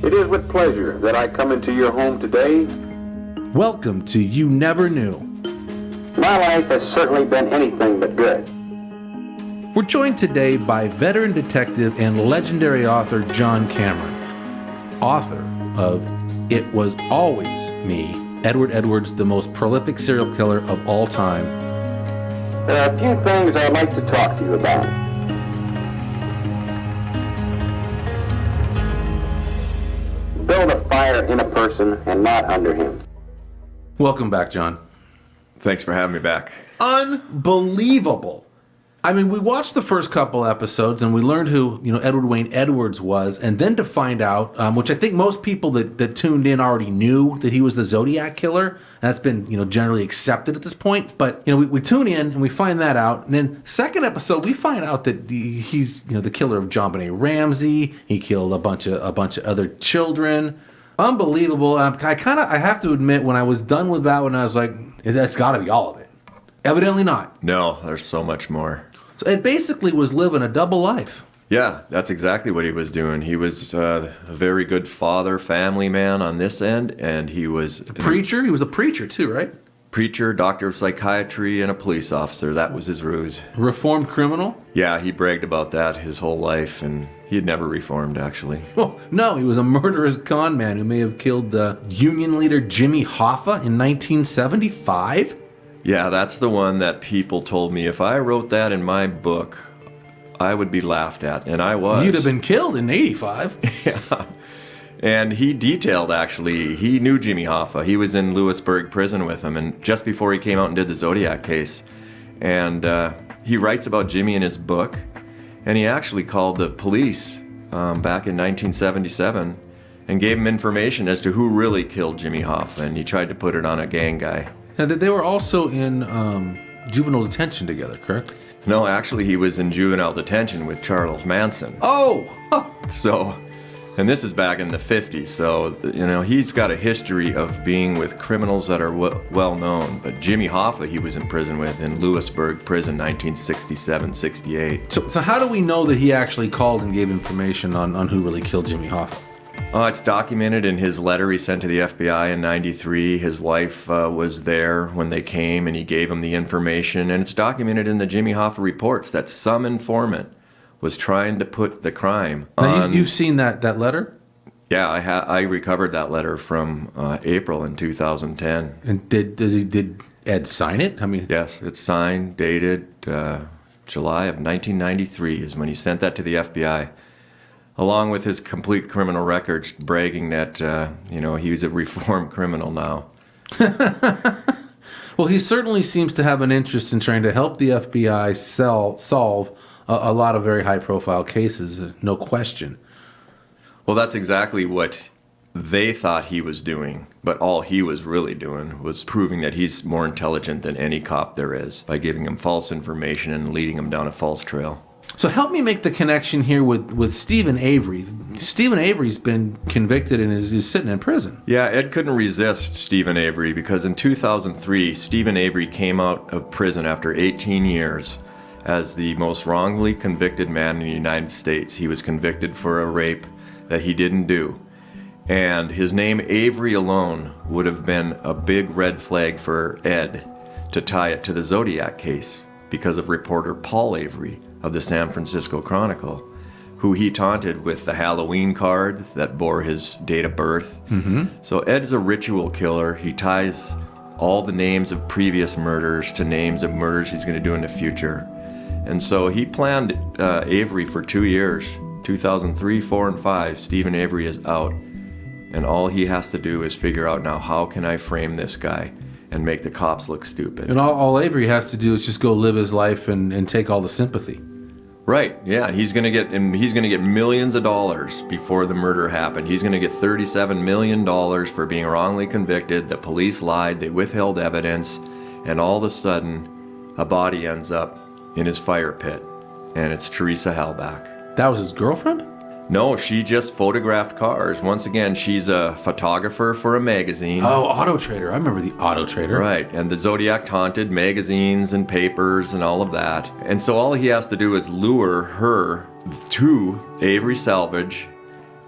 It is with pleasure that I come into your home today. Welcome to You Never Knew. My life has certainly been anything but good. We're joined today by veteran detective and legendary author John Cameron, author of It Was Always Me, Edward Edwards, the most prolific serial killer of all time. There are a few things I'd like to talk to you about. Build a fire in a person and not under him. Welcome back, John. Thanks for having me back. Unbelievable. I mean, we watched the first couple episodes and we learned who, Edward Wayne Edwards was, and then to find out, which I think most people that tuned in already knew that he was the Zodiac killer, and that's been, generally accepted at this point. But, we tune in and we find that out. And then second episode, we find out that he's, the killer of JonBenet Ramsey. He killed a bunch of other children. Unbelievable. I have to admit, when I was done with that one, I was like, that's got to be all of it. Evidently not. No, there's so much more. So it basically was living a double life. Yeah, that's exactly what he was doing. He was a very good father, family man on this end, and he was... A preacher? He was a preacher too, right? Preacher, doctor of psychiatry, and a police officer. That was his ruse. Reformed criminal? Yeah, he bragged about that his whole life, and he had never reformed, actually. Oh, no, he was a murderous con man who may have killed Union leader Jimmy Hoffa in 1975. Yeah, that's the one that people told me if I wrote that in my book, I would be laughed at, and I was. You'd have been killed in 85. Yeah. And he detailed, actually, he knew Jimmy Hoffa. He was in Lewisburg prison with him, and just before he came out and did the Zodiac case. And he writes about Jimmy in his book, and he actually called the police back in 1977 and gave him information as to who really killed Jimmy Hoffa, and he tried to put it on a gang guy. Now, they were also in juvenile detention together, correct? No, actually, he was in juvenile detention with Charles Manson. Oh! So, and this is back in the 50s, so, he's got a history of being with criminals that are well known. But Jimmy Hoffa, he was in prison with in Lewisburg prison, 1967-68. So how do we know that he actually called and gave information on who really killed Jimmy Hoffa? It's documented in his letter he sent to the F.B.I. in 93. His wife was there when they came, and he gave him the information. And it's documented in the Jimmy Hoffa reports that some informant was trying to put the crime on... You've seen that letter? Yeah, I recovered that letter from April in 2010. And did Ed sign it? Yes, it's signed, dated July of 1993 is when he sent that to the F.B.I., along with his complete criminal records, bragging that, he's a reformed criminal now. Well, he certainly seems to have an interest in trying to help the FBI solve a lot of very high-profile cases, no question. Well, that's exactly what they thought he was doing, but all he was really doing was proving that he's more intelligent than any cop there is by giving him false information and leading him down a false trail. So help me make the connection here with Steven Avery. Steven Avery's been convicted and is sitting in prison. Yeah, Ed couldn't resist Steven Avery because in 2003, Steven Avery came out of prison after 18 years as the most wrongly convicted man in the United States. He was convicted for a rape that he didn't do. And his name, Avery, alone would have been a big red flag for Ed to tie it to the Zodiac case because of reporter Paul Avery of the San Francisco Chronicle, who he taunted with the Halloween card that bore his date of birth. Mm-hmm. So Ed's a ritual killer. He ties all the names of previous murders to names of murders he's going to do in the future. And so he planned Avery for 2 years. 2003, 4, and 5, Steven Avery is out. And all he has to do is figure out now, how can I frame this guy and make the cops look stupid? And all Avery has to do is just go live his life and take all the sympathy. Right, yeah, he's gonna get millions of dollars before the murder happened. He's gonna get $37 million for being wrongly convicted. The police lied, they withheld evidence, and all of a sudden, a body ends up in his fire pit, and it's Teresa Halbach. That was his girlfriend? No, she just photographed cars. Once again, she's a photographer for a magazine. Oh, Auto Trader. I remember the Auto Trader. Right, and the Zodiac taunted magazines and papers and all of that. And so all he has to do is lure her to Avery Salvage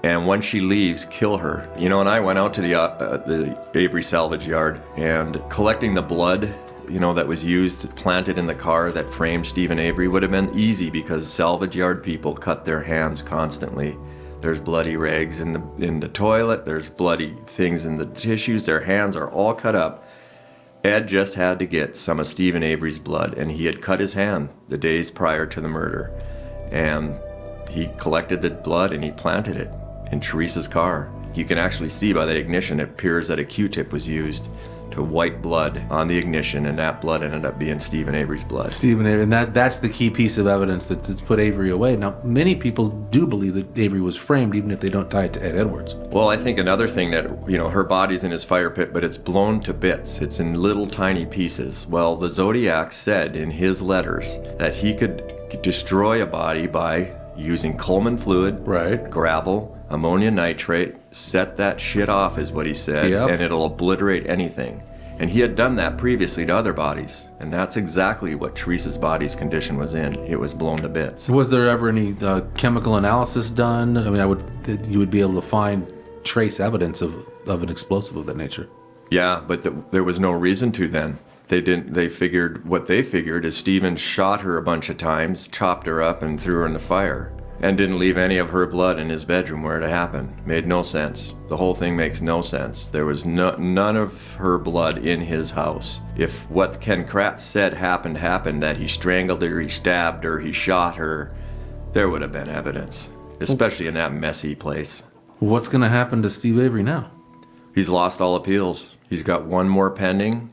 And when she leaves, kill her. You know, and I went out to the Avery salvage yard, and collecting the blood, you know, that was used, planted in the car that framed Steven Avery would have been easy because salvage yard people cut their hands constantly. There's bloody rags in the toilet, there's bloody things in the tissues, their hands are all cut up. Ed just had to get some of Steven Avery's blood, and he had cut his hand the days prior to the murder. And he collected the blood and he planted it in Teresa's car. You can actually see by the ignition, it appears that a Q-tip was used to wipe blood on the ignition, and that blood ended up being Steven Avery's blood. Steven Avery, and that's the key piece of evidence that's put Avery away. Now, many people do believe that Avery was framed, even if they don't tie it to Ed Edwards. Well, I think another thing that, you know, her body's in his fire pit, but it's blown to bits. It's in little tiny pieces. Well, the Zodiac said in his letters that he could destroy a body by using Coleman fluid, right, gravel, ammonia nitrate, set that shit off is what he said, yep, and it'll obliterate anything. And he had done that previously to other bodies, and that's exactly what Teresa's body's condition was in. It was blown to bits. Was there ever any chemical analysis done? I mean, you would be able to find trace evidence of an explosive of that nature. Yeah, but there was no reason to then. They figured what they figured is Steven shot her a bunch of times, chopped her up, and threw her in the fire. And didn't leave any of her blood in his bedroom where it happened. Made no sense. The whole thing makes no sense. There was none of her blood in his house. If what Ken Kratz said happened, that he strangled her, he stabbed her, he shot her, there would have been evidence, especially in that messy place. What's going to happen to Steve Avery now? He's lost all appeals. He's got one more pending.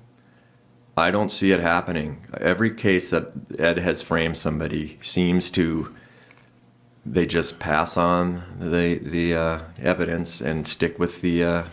I don't see it happening. Every case that Ed has framed somebody seems to... They just pass on the evidence and stick with the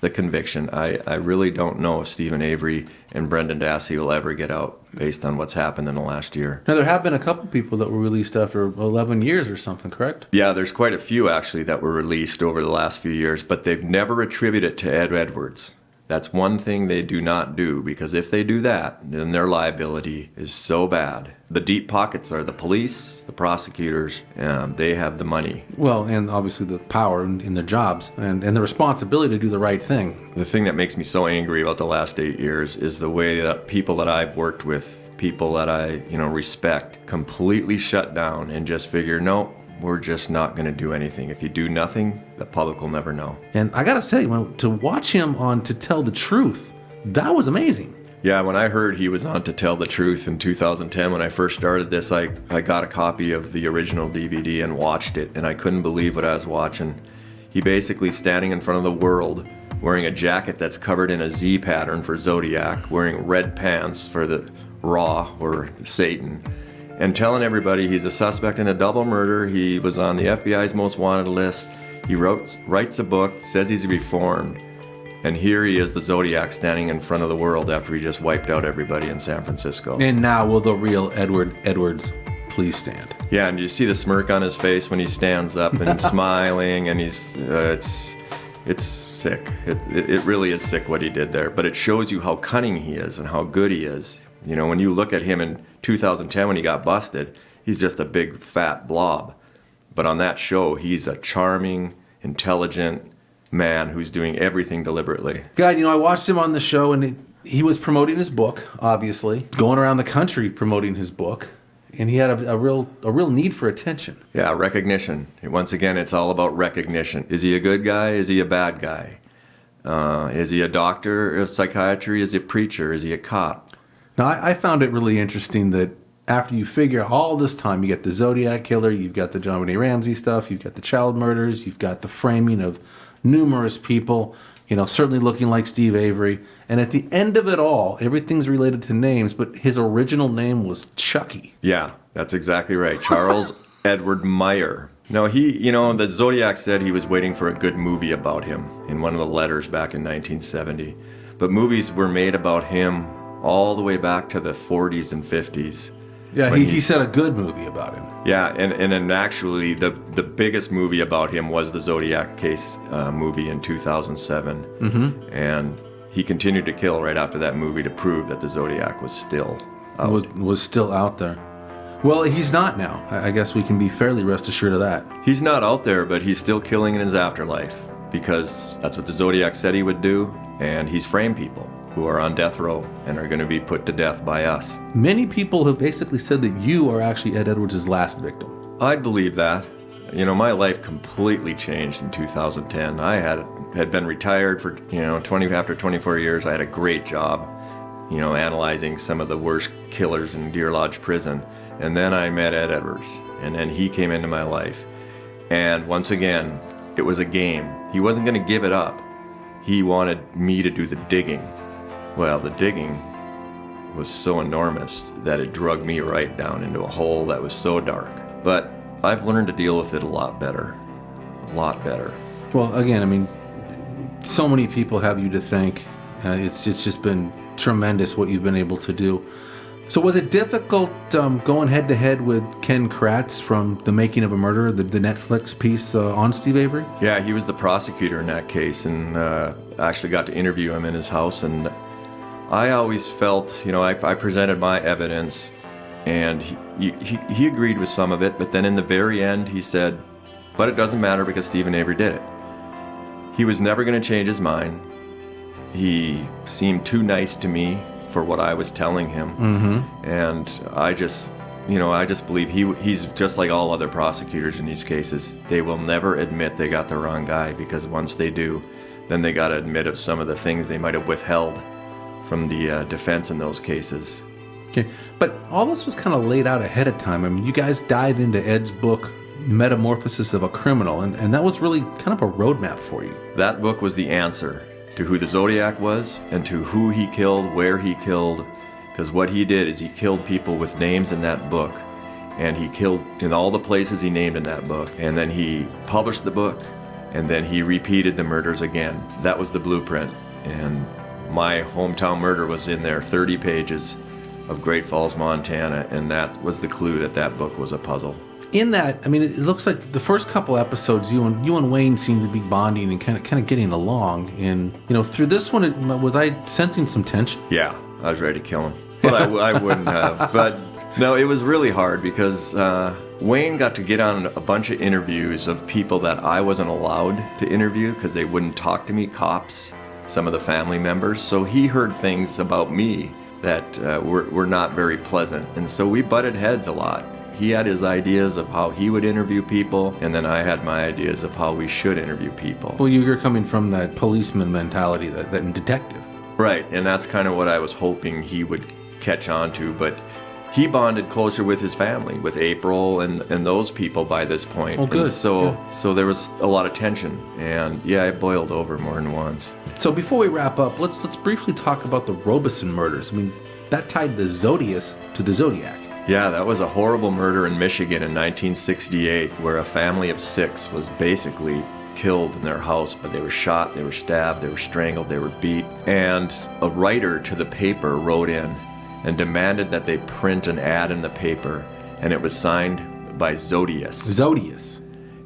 conviction. I really don't know if Steven Avery and Brendan Dassey will ever get out based on what's happened in the last year. Now, there have been a couple people that were released after 11 years or something, correct? Yeah, there's quite a few actually that were released over the last few years, but they've never attributed it to Ed Edwards. That's one thing they do not do, because if they do that, then their liability is so bad. The deep pockets are the police, the prosecutors, they have the money. Well, and obviously the power in their jobs and the responsibility to do the right thing. The thing that makes me so angry about the last 8 years is the way that people that I've worked with, people that I respect, completely shut down and just figure, no, we're just not going to do anything. If you do nothing, the public will never know. And I got to say, to watch him on To Tell the Truth, that was amazing. Yeah, when I heard he was on To Tell the Truth in 2010, when I first started this, I got a copy of the original DVD and watched it, and I couldn't believe what I was watching. He basically standing in front of the world, wearing a jacket that's covered in a Z pattern for Zodiac, wearing red pants for the Ra or Satan, and telling everybody he's a suspect in a double murder. He was on the FBI's most wanted list. He writes a book, says he's reformed, and here he is, the Zodiac, standing in front of the world after he just wiped out everybody in San Francisco. And now will the real Edwards please stand? Yeah, and you see the smirk on his face when he stands up and smiling, and he's it's sick. It really is sick what he did there, but it shows you how cunning he is and how good he is. You know, when you look at him in 2010 when he got busted, he's just a big fat blob. But on that show, he's a charming, intelligent man who's doing everything deliberately. God, I watched him on the show, and he was promoting his book, obviously, going around the country promoting his book, and he had a real need for attention. Yeah, recognition. Once again, it's all about recognition. Is he a good guy? Is he a bad guy? Is he a doctor of psychiatry? Is he a preacher? Is he a cop? Now, I found it really interesting that after you figure all this time, you get the Zodiac killer, you've got the JonBenet Ramsey stuff, you've got the child murders, you've got the framing of numerous people, certainly looking like Steve Avery. And at the end of it all, everything's related to names, but his original name was Chucky. Yeah, that's exactly right. Charles Edward Meyer. No, the Zodiac said he was waiting for a good movie about him in one of the letters back in 1970. But movies were made about him all the way back to the 40s and 50s. Yeah, he said a good movie about him. Yeah, and actually the biggest movie about him was the Zodiac case movie in 2007. Mm-hmm. And he continued to kill right after that movie to prove that the Zodiac was still out. Was still out there. Well, he's not now. I guess we can be fairly rest assured of that. He's not out there, but he's still killing in his afterlife because that's what the Zodiac said he would do, and he's framed people who are on death row and are going to be put to death by us. Many people have basically said that you are actually Ed Edwards' last victim. I'd believe that. You know, my life completely changed in 2010. I had been retired for, after 24 years. I had a great job, analyzing some of the worst killers in Deer Lodge Prison. And then I met Ed Edwards, and then he came into my life. And once again, it was a game. He wasn't going to give it up. He wanted me to do the digging. Well, the digging was so enormous that it drug me right down into a hole that was so dark. But I've learned to deal with it a lot better. A lot better. Well, again, so many people have you to thank. It's just been tremendous what you've been able to do. So was it difficult going head-to-head with Ken Kratz from The Making of a Murderer, the Netflix piece on Steve Avery? Yeah, he was the prosecutor in that case, and I actually got to interview him in his house. And I always felt, I presented my evidence, and he agreed with some of it, but then in the very end he said, but it doesn't matter because Steven Avery did it. He was never going to change his mind. He seemed too nice to me for what I was telling him. Mm-hmm. And I just believe he's just like all other prosecutors in these cases. They will never admit they got the wrong guy, because once they do, then they got to admit of some of the things they might have withheld from the defense in those cases. Okay, but all this was kind of laid out ahead of time. You guys dive into Ed's book, Metamorphosis of a Criminal, and that was really kind of a roadmap for you. That book was the answer to who the Zodiac was and to who he killed, where he killed, because what he did is he killed people with names in that book, and he killed in all the places he named in that book, and then he published the book, and then he repeated the murders again. That was the blueprint, and my hometown murder was in there, 30 pages of Great Falls, Montana, and that was the clue that book was a puzzle. In that, it looks like the first couple episodes, you and Wayne seem to be bonding and kind of getting along. And through this one, was I sensing some tension? Yeah, I was ready to kill him, but I wouldn't have. But no, it was really hard because Wayne got to get on a bunch of interviews of people that I wasn't allowed to interview because they wouldn't talk to me, cops, some of the family members. So he heard things about me that were not very pleasant, and so we butted heads a lot. He had his ideas of how he would interview people, and then I had my ideas of how we should interview people. Well, you're coming from that policeman mentality, that detective. Right, and that's kind of what I was hoping he would catch on to, but he bonded closer with his family, with April and those people by this point. Oh, good. And so there was a lot of tension, and yeah, it boiled over more than once. So before we wrap up, let's briefly talk about the Robison murders. That tied the Zodiac to the Zodiac. Yeah, that was a horrible murder in Michigan in 1968, where a family of 6 was basically killed in their house, but they were shot, they were stabbed, they were strangled, they were beat. And a writer to the paper wrote in and demanded that they print an ad in the paper, and it was signed by Zodiac.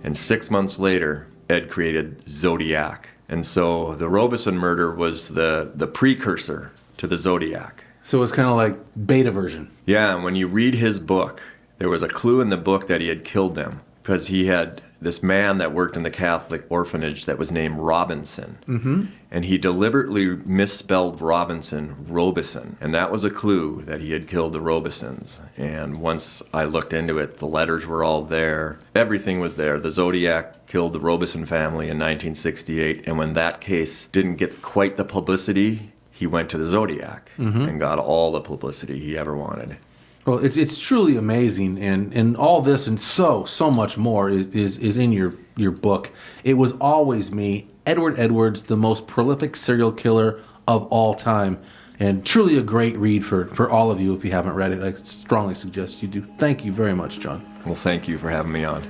And 6 months later, Ed created Zodiac. And so the Robison murder was the precursor to the Zodiac. So it's kind of like beta version. Yeah, and when you read his book, there was a clue in the book that he had killed them, because he had this man that worked in the Catholic orphanage that was named Robinson. Mm-hmm. And he deliberately misspelled Robison. And that was a clue that he had killed the Robisons. And once I looked into it, the letters were all there. Everything was there. The Zodiac killed the Robison family in 1968. And when that case didn't get quite the publicity, he went to the Zodiac and got all the publicity he ever wanted. Well, it's truly amazing, and all this and so much more is in your book. It Was Always Me, Edward Edwards, the most prolific serial killer of all time, and truly a great read for all of you if you haven't read it. I strongly suggest you do. Thank you very much, John. Well, thank you for having me on.